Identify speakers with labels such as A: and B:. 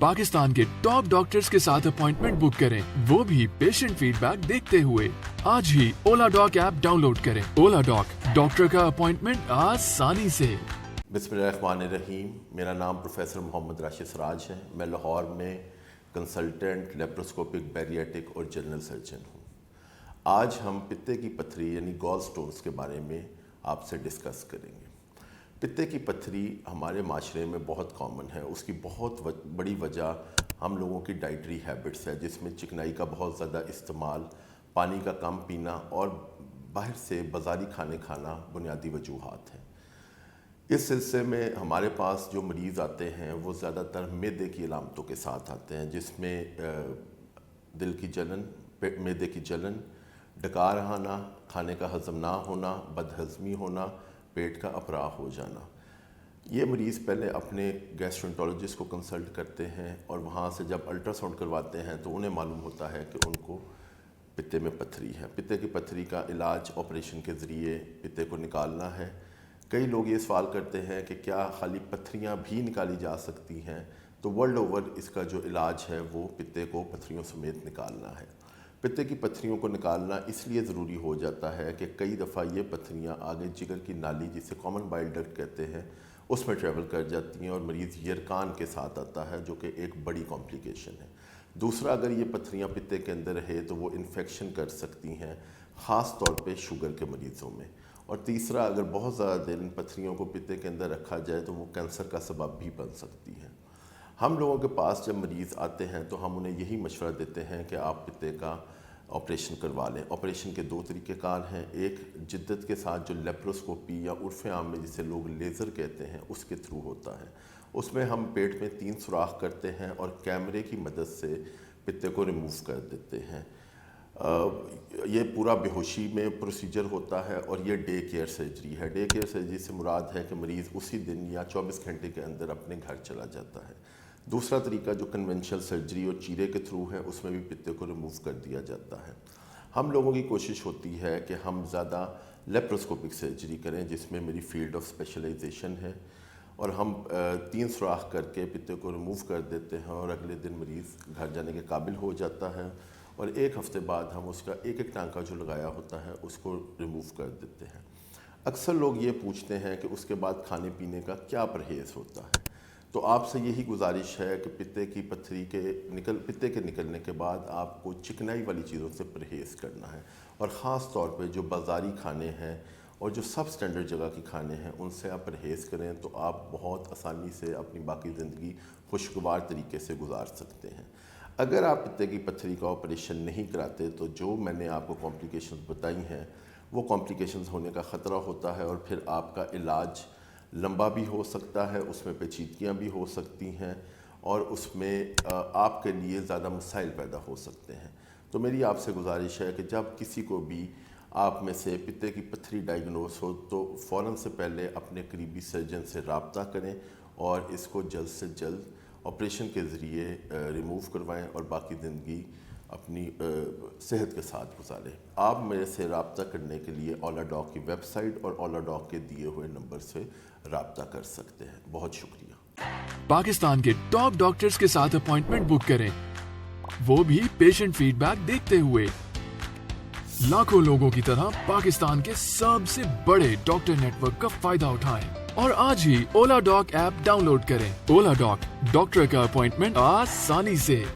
A: पाकिस्तान के top doctors के साथ अपॉइंटमेंट बुक करें, वो भी पेशेंट फीडबैक देखते हुए। आज ही ओला डॉक ऐप डाउनलोड करें। ओला डॉक, डॉक्टर का अपॉइंटमेंट आसानी से।
B: बिस्मिल्लाहिर्रहमानिर्रहीम। मेरा नाम प्रोफेसर मोहम्मद राशिद सराज है। मैं लाहौर में कंसल्टेंट लेप्रोस्कोपिक बैरिएटिक और जनरल सर्जन हूँ। आज हम पित्ते की पथरी यानी गॉल स्टोन्स के बारे में आपसे डिस्कस करेंगे। पित्ते की पथरी हमारे माशरे में बहुत कॉमन है। उसकी बहुत बड़ी वजह हम लोगों की डाइटरी हैबिट्स है, जिसमें चिकनाई का बहुत ज़्यादा इस्तेमाल, पानी का कम पीना और बाहर से बाज़ारी खाने खाना बुनियादी वजूहात हैं। इस सिलसिले में हमारे पास जो मरीज़ आते हैं वो ज़्यादातर मैदे की अलामतों के साथ आते हैं, जिसमें दिल की जलन, मैदे की जलन, डकार आना, खाने का हज़म ना होना, बदहज़मी होना, पेट का अफराह हो जाना। ये मरीज़ पहले अपने गैस्ट्रोएंटरोलॉजिस्ट को कंसल्ट करते हैं और वहाँ से जब अल्ट्रासाउंड करवाते हैं तो उन्हें मालूम होता है कि उनको पित्ते में पथरी है। पित्ते की पथरी का इलाज ऑपरेशन के ज़रिए पित्ते को निकालना है। कई लोग ये सवाल करते हैं कि क्या खाली पथरियाँ भी निकाली जा सकती हैं? तो वर्ल्ड ओवर इसका जो इलाज है वो पित्ते को पथरियों समेत निकालना है। पित्ते की पथरियों को निकालना इसलिए ज़रूरी हो जाता है कि कई दफ़ा ये पथरियाँ आगे जिगर की नाली, जिसे कॉमन बाइल डक्ट कहते हैं, उसमें ट्रैवल कर जाती हैं और मरीज़ यरकान के साथ आता है, जो कि एक बड़ी कॉम्प्लिकेशन है। दूसरा, अगर ये पथरियाँ पित्ते के अंदर रहे तो वो इन्फेक्शन कर सकती हैं, ख़ास तौर पे शुगर के मरीज़ों में। और तीसरा, अगर बहुत ज़्यादा देर इन पथरियों को पित्ते के अंदर रखा जाए तो वो कैंसर का सबब भी बन सकती हैं। हम लोगों के पास जब मरीज़ आते हैं तो हम उन्हें यही मशवरा देते हैं कि आप पित्ते का ऑपरेशन करवा लें। ऑपरेशन के दो तरीक़ेकार हैं। एक जिद्दत के साथ जो लेप्रोस्कोपी या उर्फ़ आम में जिसे लोग लेज़र कहते हैं उसके थ्रू होता है। उसमें हम पेट में 3 सुराख करते हैं और कैमरे की मदद से पित्ते को रिमूव कर देते हैं। ये पूरा बेहोशी में प्रोसीजर होता है और ये डे केयर सर्जरी है। डे केयर सर्जरी से मुराद है कि मरीज़ उसी दिन या 24 घंटे के अंदर अपने घर चला जाता है। दूसरा तरीका जो कन्वेंशनल सर्जरी और चीरे के थ्रू है, उसमें भी पित्ते को रिमूव कर दिया जाता है। हम लोगों की कोशिश होती है कि हम ज़्यादा लेप्रोस्कोपिक सर्जरी करें, जिसमें मेरी फील्ड ऑफ स्पेशलाइजेशन है, और हम 3 सुराख करके पित्ते को रिमूव कर देते हैं और अगले दिन मरीज़ घर जाने के काबिल हो जाता है और 1 हफ़्ते बाद हम उसका एक टांका जो लगाया होता है उसको रिमूव कर देते हैं। अक्सर लोग ये पूछते हैं कि उसके बाद खाने पीने का क्या परहेज़ होता है। तो आपसे यही गुजारिश है कि पित्ते के निकलने के बाद आपको चिकनाई वाली चीज़ों से परहेज़ करना है और ख़ास तौर पे जो बाज़ारी खाने हैं और जो सब स्टैंडर्ड जगह के खाने हैं उनसे आप परहेज़ करें तो आप बहुत आसानी से अपनी बाकी ज़िंदगी खुशगवार तरीके से गुजार सकते हैं। अगर आप पित्ते की पथरी का ऑपरेशन नहीं कराते तो जो मैंने आपको कॉम्प्लिकेशंस बताई हैं वो कॉम्प्लिकेशंस होने का ख़तरा होता है और फिर आपका इलाज लंबा भी हो सकता है, उसमें पेचीदगियाँ भी हो सकती हैं और उसमें आपके लिए ज़्यादा मसाइल पैदा हो सकते हैं। तो मेरी आपसे गुजारिश है कि जब किसी को भी आप में से पित्ते की पथरी डायग्नोस हो तो फ़ौरन से पहले अपने करीबी सर्जन से रब्ता करें और इसको जल्द से जल्द ऑपरेशन के ज़रिए रिमूव करवाएं और बाकी ज़िंदगी अपनी सेहत के साथ गुजारें। आप मेरे से रब्ता करने के लिए ओला डॉक की वेबसाइट और ओला डॉक के दिए हुए नंबर से रब्ता कर सकते हैं। बहुत शुक्रिया।
A: पाकिस्तान के टॉप डॉक्टर्स के साथ अपॉइंटमेंट बुक करें, वो भी पेशेंट फीडबैक देखते हुए। लाखों लोगों की तरह पाकिस्तान के सबसे बड़े डॉक्टर नेटवर्क का फायदा उठाएं और आज ही ओला डॉक ऐप डाउनलोड करें। ओला डॉक, डॉक्टर का अपॉइंटमेंट आसानी से।